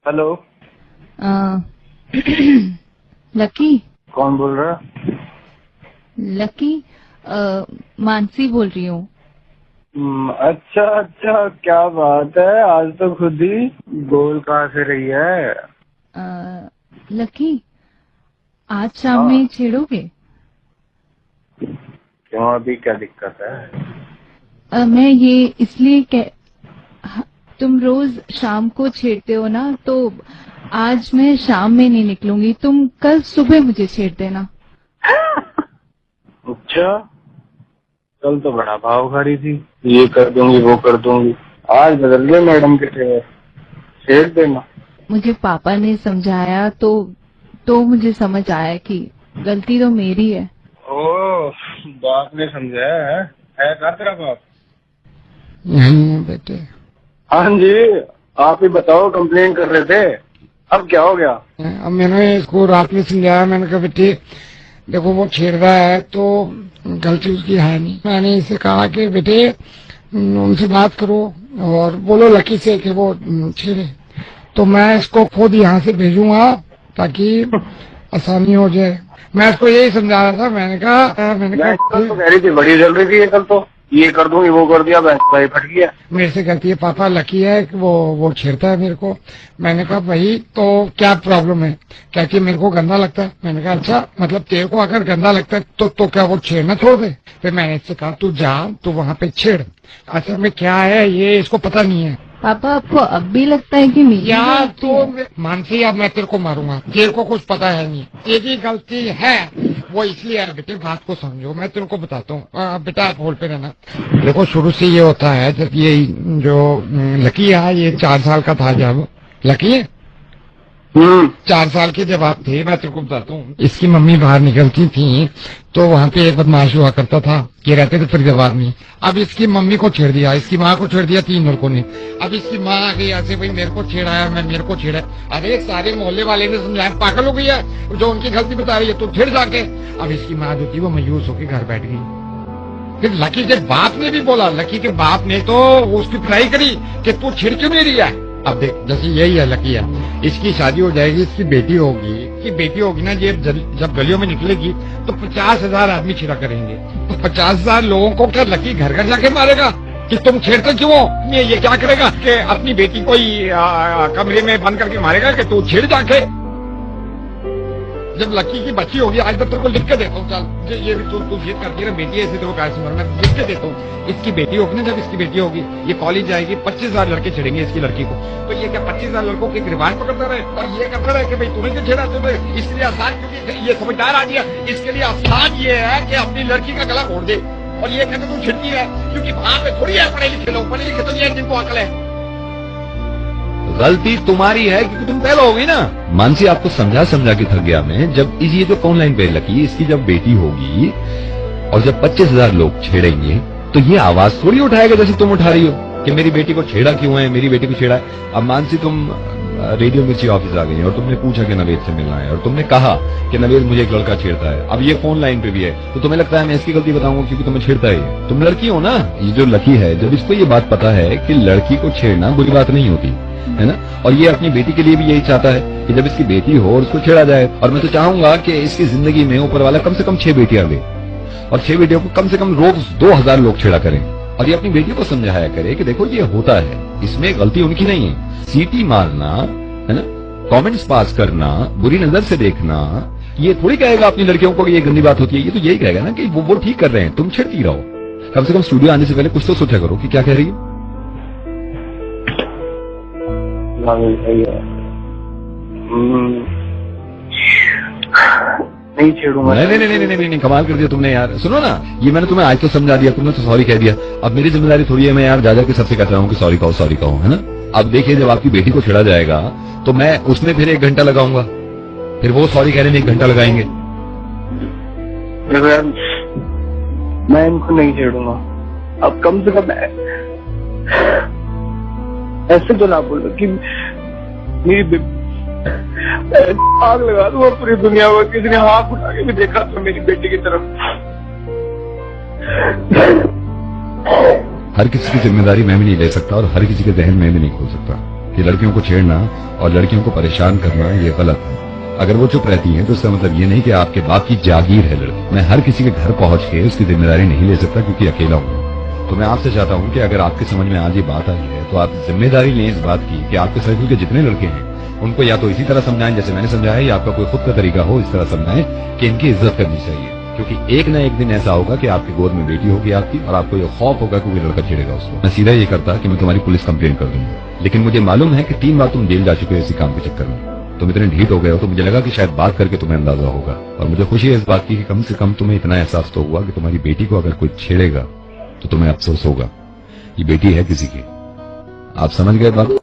Hello. Lucky. कौन बोल रहा? लकी, मानसी बोल रही हूँ। अच्छा अच्छा, क्या बात है, आज तो खुद ही गोल कहाँ से रही है? लकी, आज शाम हाँ, में छेड़ोगे? क्यों, अभी क्या दिक्कत है? मैं ये इसलिए तुम रोज शाम को छेड़ते हो ना, तो आज मैं शाम में नहीं निकलूंगी, तुम कल सुबह मुझे छेड़ देना। अच्छा, कल तो बड़ा भाव खा रही थी, ये कर दूंगी वो कर दूंगी, आज बदल गए मैडम के थे, छेड़ देना। मुझे पापा ने समझाया तो मुझे समझ आया कि गलती तो मेरी है। ओ, बाप ने समझाया है कहाँ तेरा बाप? नहीं है बेटे। हाँ जी, आप ही बताओ, कंप्लेन कर रहे थे, अब क्या हो गया? अब मैंने इसको रात में समझाया, मैंने कहा बेटे देखो वो छेड़ रहा है तो गलती उसकी है नहीं। मैंने इसे कहा कि बेटे उनसे बात करो और बोलो लकी से कि वो छेड़े, तो मैं इसको खुद यहाँ से भेजूंगा ताकि आसानी हो जाए। मैं इसको यही समझा रहा था। मैंने कहा कल तो कह रही थी, बड़ी जल रही थी ये, कल तो ये कर दूंगी वो कर दिया, भाई फट गया। मेरे से कहती है पापा लकी है कि वो छेड़ता है मेरे को। मैंने कहा भाई तो क्या प्रॉब्लम है? कहती है मेरे को गंदा लगता है। मैंने कहा अच्छा, मतलब तेरे को अगर गंदा लगता है तो क्या वो छेड़ना छोड़ दे? फिर मैंने इससे कहा तू जा, तू वहाँ पे छेड़। असल में क्या है ये इसको पता नहीं है। पापा, आपको अब भी लगता है कि मेरी यार गलती तो है? मानसी अब मैं तेरे को मारूंगा, तेरे को कुछ पता है नहीं, तेरी गलती है वो इसलिए है। बेटे बात को समझो, मैं तेरे को बताता हूँ। बेटा आप होल्ड पे रहना। देखो शुरू से ये होता है, जब ये जो लकी है ये 4 साल का था, जब लकी है 4 साल के जब आप थे, मैं तेरे को बताता हूँ, इसकी मम्मी बाहर निकलती थी तो वहाँ पे एक बदमाश हुआ करता था, ये रहते थे फरीदाबाद में। अब इसकी मम्मी को छेड़ दिया, इसकी माँ को छेड़ दिया, 3 लड़कों ने। अब इसकी माँ आ गई ऐसे, भाई मेरे को छेड़ा है, मैं मेरे को छेड़ा है। अरे सारे मोहल्ले वाले ने समझाया, पागल हो गई है जो उनकी गलती बता रही है, तो छेड़ जाके। अब इसकी माँ जो थी वो मायूस होकर घर बैठ गई। फिर लकी के बाप ने भी बोला, लकी के बाप ने तो उसकी ट्राई करी कि तू छिड़ क्यों नहीं रही है। अब देख जैसे यही है लकी है, इसकी शादी हो जाएगी, इसकी बेटी होगी, कि बेटी होगी ना, ये जब गलियों में निकलेगी तो 50,000 आदमी छिड़ा करेंगे। तो 50,000 लोगों को क्या लकी घर घर जाके मारेगा कि तुम छेड़ते क्यों हो? ये क्या करेगा कि अपनी बेटी को ही कमरे में बंद करके मारेगा कि तू छेड़ जाके। जब लकी की बच्ची होगी, आज तक तेरे को लिख के देता हूँ, चल ये भी तू जिद करती है ना, बेटी ऐसे तेरे को कैसे मरना, मैं लिख के देता हूँ। इसकी बेटी होगी ना, जब इसकी बेटी होगी, ये कॉलेज जाएगी, 25,000 लड़के छेड़ेंगे इसकी लड़की को। तो ये क्या 25,000 लड़कों के गिरबान पकड़ता रहे और ये करता रहे कि भाई तूने क्यों छेड़ा? तुम्हें इसलिए आसान, क्योंकि ये समझदार आ गया, इसके लिए आसान ये है कि अपनी लड़की का गला घोट दे। और ये कहते तू छिड़ती है क्योंकि वहां पे थोड़ी है पढ़े लिखे लोग, पढ़े लिखे तो ये जिनको अकल है। गलती तुम्हारी है क्योंकि तुम पहले हो गई ना। मानसी आपको समझा समझा के थक गया मैं। जब ये जो फोन लाइन पे लकी, इसकी जब बेटी होगी और जब 25,000 लोग छेड़ेंगे तो ये आवाज थोड़ी उठाएगा जैसे तुम उठा रही हो कि मेरी बेटी को छेड़ा क्यों है, मेरी बेटी को छेड़ा है। अब मानसी तुम रेडियो मिर्ची ऑफिस आ गई और तुमने पूछा कि नवेद से मिलना है और तुमने कहा कि नवेद मुझे एक लड़का छेड़ता है। अब ये फोन लाइन पे भी है तो तुम्हें लगता है मैं इसकी गलती बताऊंगा क्योंकि तुम्हें छेड़ता है। तुम लड़की हो ना। ये जो लकी है, जब इसको ये बात पता है कि लड़की को छेड़ना बुरी बात नहीं होती है ना, और ये अपनी बेटी के लिए भी यही चाहता है कि जब इसकी बेटी हो और उसको छेड़ा जाए। और मैं तो चाहूंगा कि इसकी जिंदगी में ऊपर वाला कम से कम 6 बेटियां दे और 6 बेटियों को कम से कम रोज 2,000 लोग छेड़ा करें और ये अपनी बेटी को समझाया करे कि देखो ये होता है, इसमें गलती उनकी नहीं है। सीटी मारना है ना, कमेंट्स पास करना, बुरी नजर से देखना, ये थोड़ी कहेगा अपनी लड़कियों को कि ये गंदी बात होती है। ये तो यही कहेगा ना कि वो ठीक कर रहे हैं, तुम छिड़ती रहो। कम से कम स्टूडियो आने से पहले कुछ तो सोचा करो कि क्या कह रही है। नहीं छेड़ूंगा। नहीं, कमाल कर दिया तुमने यार। सुनो ना, ये मैंने तुम्हें आज तो समझा दिया, तुमने तो सॉरी कह दिया। अब मेरी जिम्मेदारी थोड़ी है मैं यार जा के सबसे कहता हूँ कि सॉरी कहो, है ना। अब देखिए जब आपकी बेटी को छेड़ा जाएगा तो मैं उसमें फिर 1 घंटा लगाऊंगा, फिर वो सॉरी कहने में 1 घंटा लगाएंगे। मैं इनको नहीं छेड़ूंगा। अब कम से कम ऐसे तो ना बोलो कि मेरी आग लगा दूंगा पूरी दुनिया में, किसी ने हाथ उठा के भी देखा तो मेरी बेटी की तरफ। हर किसी की जिम्मेदारी मैं भी नहीं ले सकता और हर किसी के जहन में भी नहीं खोल सकता। कि लड़कियों को छेड़ना और लड़कियों को परेशान करना ये गलत है। अगर वो चुप रहती हैं तो इसका मतलब ये नहीं कि आपके बाप की जागीर है लड़की। मैं हर किसी के घर पहुंच के उसकी जिम्मेदारी नहीं ले सकता क्योंकि अकेला हूँ। तो मैं आपसे चाहता हूँ कि अगर आपके समझ में आज ये बात आई है तो आप जिम्मेदारी लें इस बात की कि आपके सर्कल के जितने लड़के हैं उनको या तो इसी तरह समझाएं जैसे मैंने समझाया, या आपका कोई खुद का तरीका हो इस तरह समझाएं कि इनकी इज्जत करनी चाहिए। क्योंकि एक न एक दिन ऐसा होगा कि आपकी गोद में बेटी होगी आपकी, और आपको ये खौफ होगा कि कोई लड़का छेड़ेगा उसको। मैं सीधा ये करता कि मैं तुम्हारी पुलिस कंप्लेन कर दूंगा, लेकिन मुझे मालूम है कि 3 बार तुम जेल जा चुके हो इसी काम के चक्कर में। तुम इतने ढीठ हो गए हो तो मुझे लगा कि शायद बात करके तुम्हें अंदाजा होगा, और मुझे खुशी है इस बात की कि कम से कम तुम्हें इतना एहसास तो हुआ कि तुम्हारी बेटी को अगर कोई छेड़ेगा तो तुम्हें अफसोस होगा। ये बेटी है किसी की। आप समझ गए बात?